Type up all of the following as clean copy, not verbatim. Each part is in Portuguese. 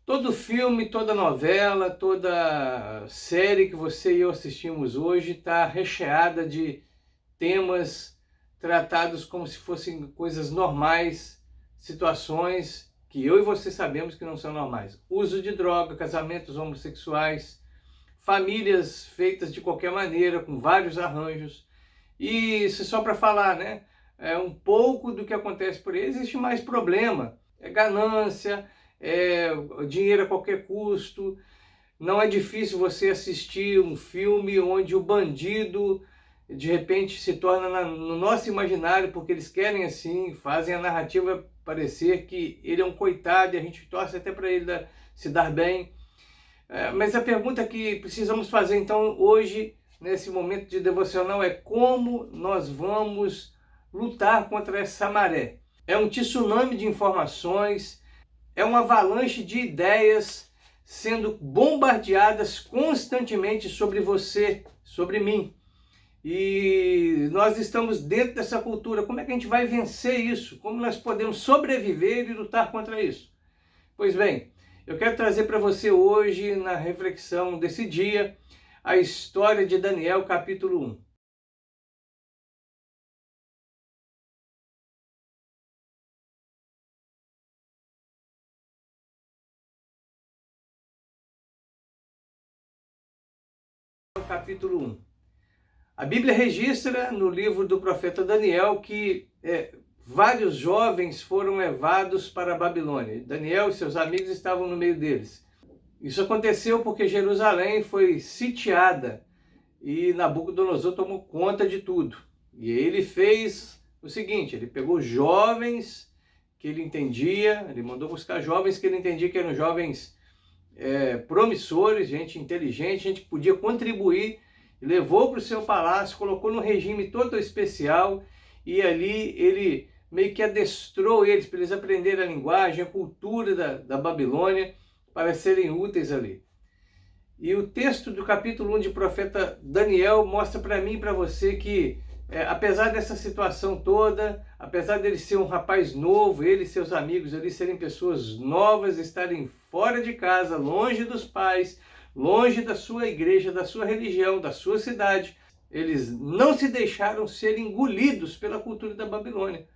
Todo filme, toda novela, toda série que você e eu assistimos hoje está recheada de temas tratados como se fossem coisas normais, situações que eu e você sabemos que não são normais. Uso de droga, casamentos homossexuais, famílias feitas de qualquer maneira, com vários arranjos. E isso é só para falar, né? É um pouco do que acontece por aí. Existe mais problema, é ganância, é dinheiro a qualquer custo. Não é difícil você assistir um filme onde o bandido de repente se torna no nosso imaginário, porque eles querem assim, fazem a narrativa parecer que ele é um coitado e a gente torce até para ele se dar bem. Mas a pergunta que precisamos fazer então hoje, nesse momento de devocional, é como nós vamos lutar contra essa maré. É um tsunami de informações, é uma avalanche de ideias sendo bombardeadas constantemente sobre você, sobre mim. E nós estamos dentro dessa cultura. Como é que a gente vai vencer isso? Como nós podemos sobreviver e lutar contra isso? Pois bem, eu quero trazer para você hoje, na reflexão desse dia, a história de Daniel, capítulo 1. Capítulo 1. A Bíblia registra no livro do profeta Daniel que vários jovens foram levados para a Babilônia. Daniel e seus amigos estavam no meio deles. Isso aconteceu porque Jerusalém foi sitiada e Nabucodonosor tomou conta de tudo. E ele fez o seguinte, ele pegou jovens que ele entendia, ele mandou buscar jovens que ele entendia que eram jovens promissores, gente inteligente, gente que podia contribuir, levou para o seu palácio, colocou num regime todo especial e ali ele meio que adestrou eles para eles aprenderem a linguagem, a cultura da Babilônia, para serem úteis ali. E o texto do capítulo 1 de profeta Daniel mostra para mim e para você que, apesar dessa situação toda, apesar dele ser um rapaz novo, ele e seus amigos ali serem pessoas novas, estarem fora de casa, longe dos pais, longe da sua igreja, da sua religião, da sua cidade, eles não se deixaram ser engolidos pela cultura da Babilônia.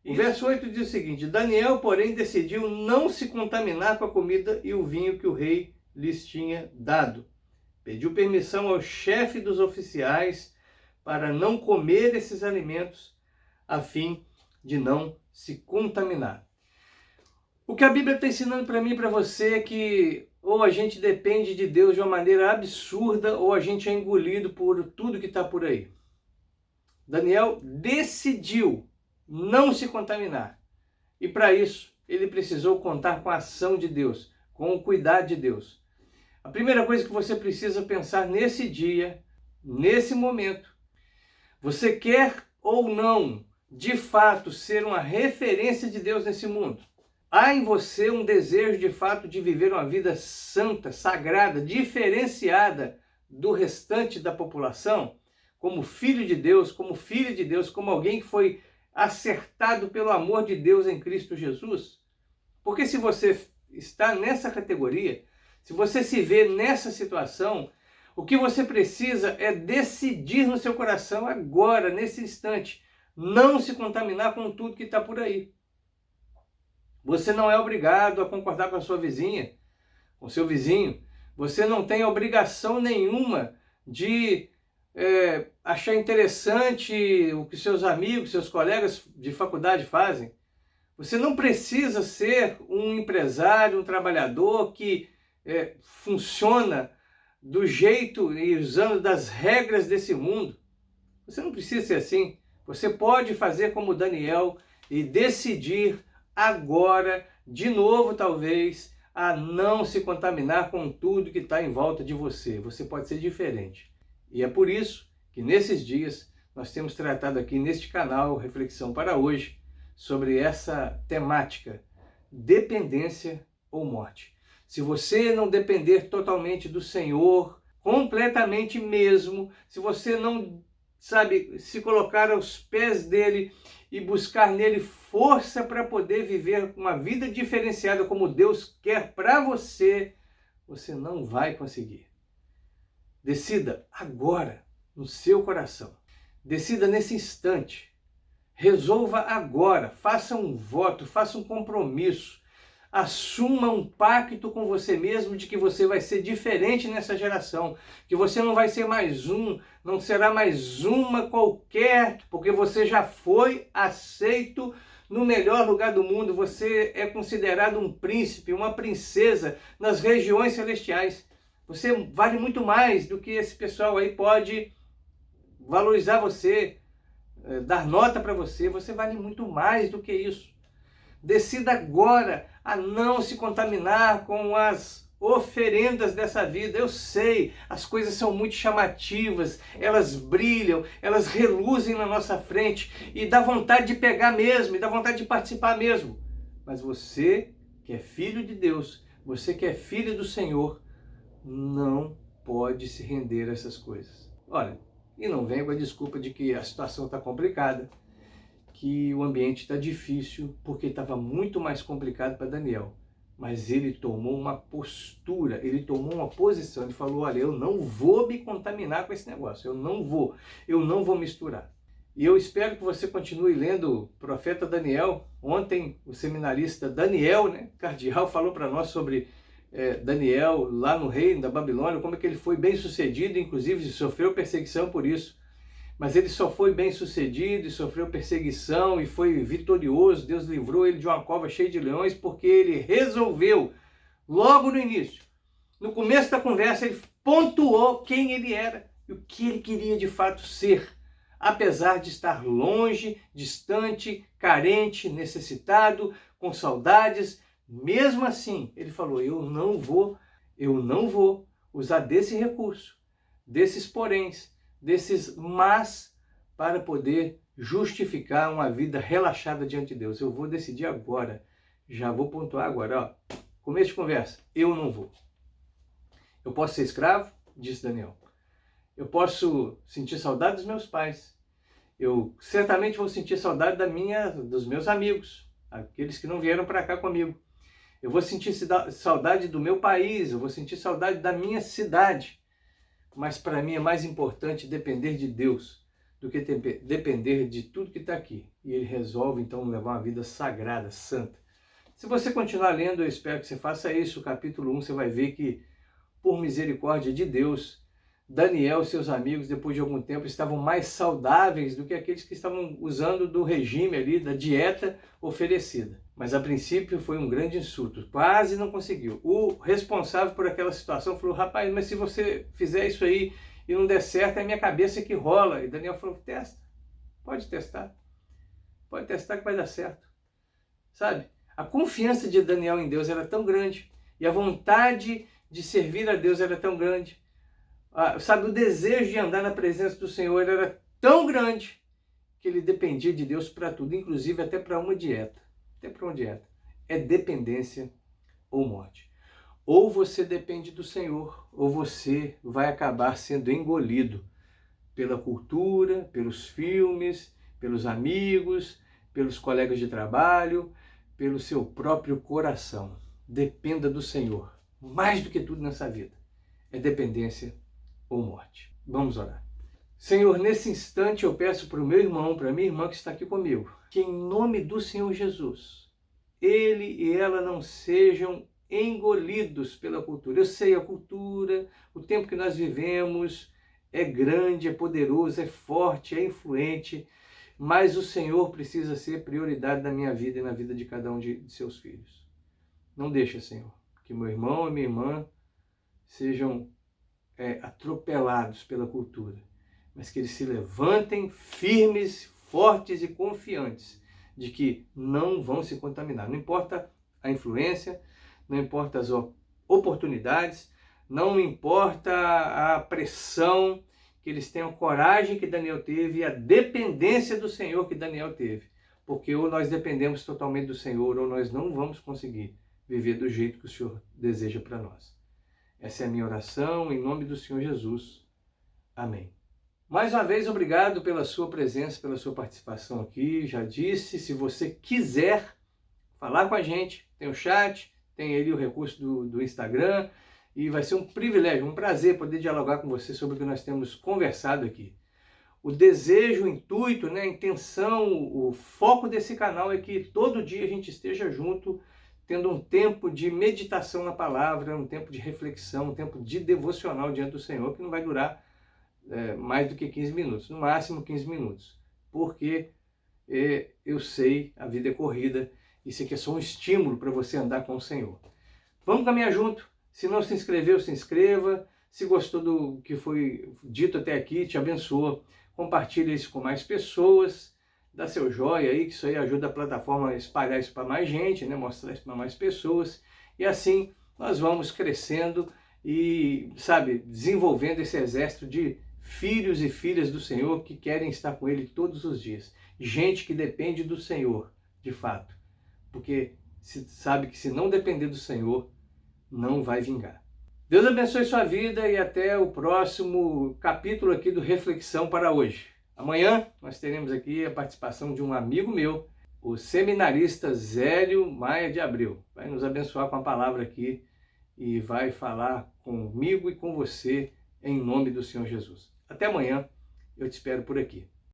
O verso 8 diz o seguinte: Daniel, porém, decidiu não se contaminar com a comida e o vinho que o rei lhes tinha dado. Pediu permissão ao chefe dos oficiais para não comer esses alimentos, a fim de não se contaminar. O que a Bíblia está ensinando para mim e para você é que ou a gente depende de Deus de uma maneira absurda, ou a gente é engolido por tudo que está por aí. Daniel decidiu não se contaminar. E para isso, ele precisou contar com a ação de Deus, com o cuidado de Deus. A primeira coisa que você precisa pensar nesse dia, nesse momento, você quer ou não, de fato, ser uma referência de Deus nesse mundo? Há em você um desejo, de fato, de viver uma vida santa, sagrada, diferenciada do restante da população? Como filho de Deus, como filha de Deus, como alguém que foi acertado pelo amor de Deus em Cristo Jesus? Porque se você está nessa categoria, se você se vê nessa situação, o que você precisa é decidir no seu coração agora, nesse instante, não se contaminar com tudo que está por aí. Você não é obrigado a concordar com a sua vizinha, com o seu vizinho. Você não tem obrigação nenhuma de achar interessante o que seus amigos, seus colegas de faculdade fazem. Você não precisa ser um empresário, um trabalhador que funciona do jeito e usando das regras desse mundo. Você não precisa ser assim. Você pode fazer como Daniel e decidir agora, de novo talvez, a não se contaminar com tudo que está em volta de você. Você pode ser diferente. E é por isso que nesses dias nós temos tratado aqui neste canal Reflexão para Hoje sobre essa temática, dependência ou morte. Se você não depender totalmente do Senhor, completamente mesmo, se você não sabe, se colocar aos pés dele e buscar nele força para poder viver uma vida diferenciada como Deus quer para você, você não vai conseguir. Decida agora no seu coração. Decida nesse instante. Resolva agora. Faça um voto, faça um compromisso. Assuma um pacto com você mesmo de que você vai ser diferente nessa geração, que você não vai ser mais um, não será mais uma qualquer, porque você já foi aceito no melhor lugar do mundo, você é considerado um príncipe, uma princesa nas regiões celestiais. Você vale muito mais do que esse pessoal aí pode valorizar você, dar nota para você. Você vale muito mais do que isso. Decida agora a não se contaminar com as oferendas dessa vida. Eu sei, as coisas são muito chamativas, elas brilham, elas reluzem na nossa frente e dá vontade de pegar mesmo, e dá vontade de participar mesmo. Mas você que é filho de Deus, você que é filho do Senhor, não pode se render a essas coisas. Olha, e não venha com a desculpa de que a situação está complicada, que o ambiente está difícil, porque estava muito mais complicado para Daniel. Mas ele tomou uma postura, ele tomou uma posição, ele falou, olha, eu não vou me contaminar com esse negócio, eu não vou misturar. E eu espero que você continue lendo o profeta Daniel. Ontem o seminarista Daniel, cardeal, falou para nós sobre Daniel lá no reino da Babilônia, como é que ele foi bem sucedido, inclusive sofreu perseguição por isso. Mas ele só foi bem sucedido e sofreu perseguição e foi vitorioso. Deus livrou ele de uma cova cheia de leões porque ele resolveu, logo no início, no começo da conversa, ele pontuou quem ele era e o que ele queria de fato ser. Apesar de estar longe, distante, carente, necessitado, com saudades, mesmo assim, ele falou, eu não vou usar desse recurso, desses poréns, desses mas, para poder justificar uma vida relaxada diante de Deus. Eu vou decidir agora, já vou pontuar agora, começo de conversa, eu não vou. Eu posso ser escravo, disse Daniel. Eu posso sentir saudade dos meus pais. Eu certamente vou sentir saudade dos meus amigos, aqueles que não vieram para cá comigo. Eu vou sentir saudade do meu país, eu vou sentir saudade da minha cidade. Mas para mim é mais importante depender de Deus do que depender de tudo que está aqui. E ele resolve então levar uma vida sagrada, santa. Se você continuar lendo, eu espero que você faça isso. O capítulo 1, você vai ver que, por misericórdia de Deus, Daniel e seus amigos, depois de algum tempo, estavam mais saudáveis do que aqueles que estavam usando do regime ali, da dieta oferecida. Mas a princípio foi um grande insulto, quase não conseguiu. O responsável por aquela situação falou, rapaz, mas se você fizer isso aí e não der certo, é a minha cabeça que rola. E Daniel falou, testa, pode testar que vai dar certo. Sabe? A confiança de Daniel em Deus era tão grande e a vontade de servir a Deus era tão grande. Sabe, o desejo de andar na presença do Senhor era tão grande que ele dependia de Deus para tudo, inclusive até para uma dieta. É dependência ou morte. Ou você depende do Senhor, ou você vai acabar sendo engolido pela cultura, pelos filmes, pelos amigos, pelos colegas de trabalho, pelo seu próprio coração. Dependa do Senhor, mais do que tudo nessa vida. É dependência ou morte. Vamos orar. Senhor, nesse instante eu peço para o meu irmão, para a minha irmã que está aqui comigo, que em nome do Senhor Jesus, ele e ela não sejam engolidos pela cultura. Eu sei, a cultura, o tempo que nós vivemos é grande, é poderoso, é forte, é influente, mas o Senhor precisa ser prioridade na minha vida e na vida de cada um de seus filhos. Não deixa, Senhor, que meu irmão e minha irmã sejam atropelados pela cultura, mas que eles se levantem firmes, fortes e confiantes de que não vão se contaminar. Não importa a influência, não importa as oportunidades, não importa a pressão, que eles tenham coragem que Daniel teve e a dependência do Senhor que Daniel teve. Porque ou nós dependemos totalmente do Senhor ou nós não vamos conseguir viver do jeito que o Senhor deseja para nós. Essa é a minha oração, em nome do Senhor Jesus. Amém. Mais uma vez, obrigado pela sua presença, pela sua participação aqui. Já disse, se você quiser falar com a gente, tem o chat, tem ali o recurso do Instagram, e vai ser um privilégio, um prazer poder dialogar com você sobre o que nós temos conversado aqui. O desejo, o intuito, né, a intenção, o foco desse canal é que todo dia a gente esteja junto, tendo um tempo de meditação na palavra, um tempo de reflexão, um tempo de devocional diante do Senhor, que não vai durar mais do que 15 minutos, no máximo 15 minutos, porque eu sei, a vida é corrida, isso aqui é só um estímulo para você andar com o Senhor. Vamos caminhar junto. Se não se inscreveu, se inscreva. Se gostou do que foi dito até aqui, te abençoa, compartilhe isso com mais pessoas, dá seu joinha aí, que isso aí ajuda a plataforma a espalhar isso para mais gente, né? Mostrar isso para mais pessoas, e assim nós vamos crescendo e, sabe, desenvolvendo esse exército de filhos e filhas do Senhor que querem estar com Ele todos os dias. Gente que depende do Senhor, de fato, porque sabe que se não depender do Senhor, não vai vingar. Deus abençoe sua vida e até o próximo capítulo aqui do Reflexão para hoje. Amanhã nós teremos aqui a participação de um amigo meu, o seminarista Zélio Maia de Abreu. Vai nos abençoar com a palavra aqui e vai falar comigo e com você em nome do Senhor Jesus. Até amanhã, eu te espero por aqui.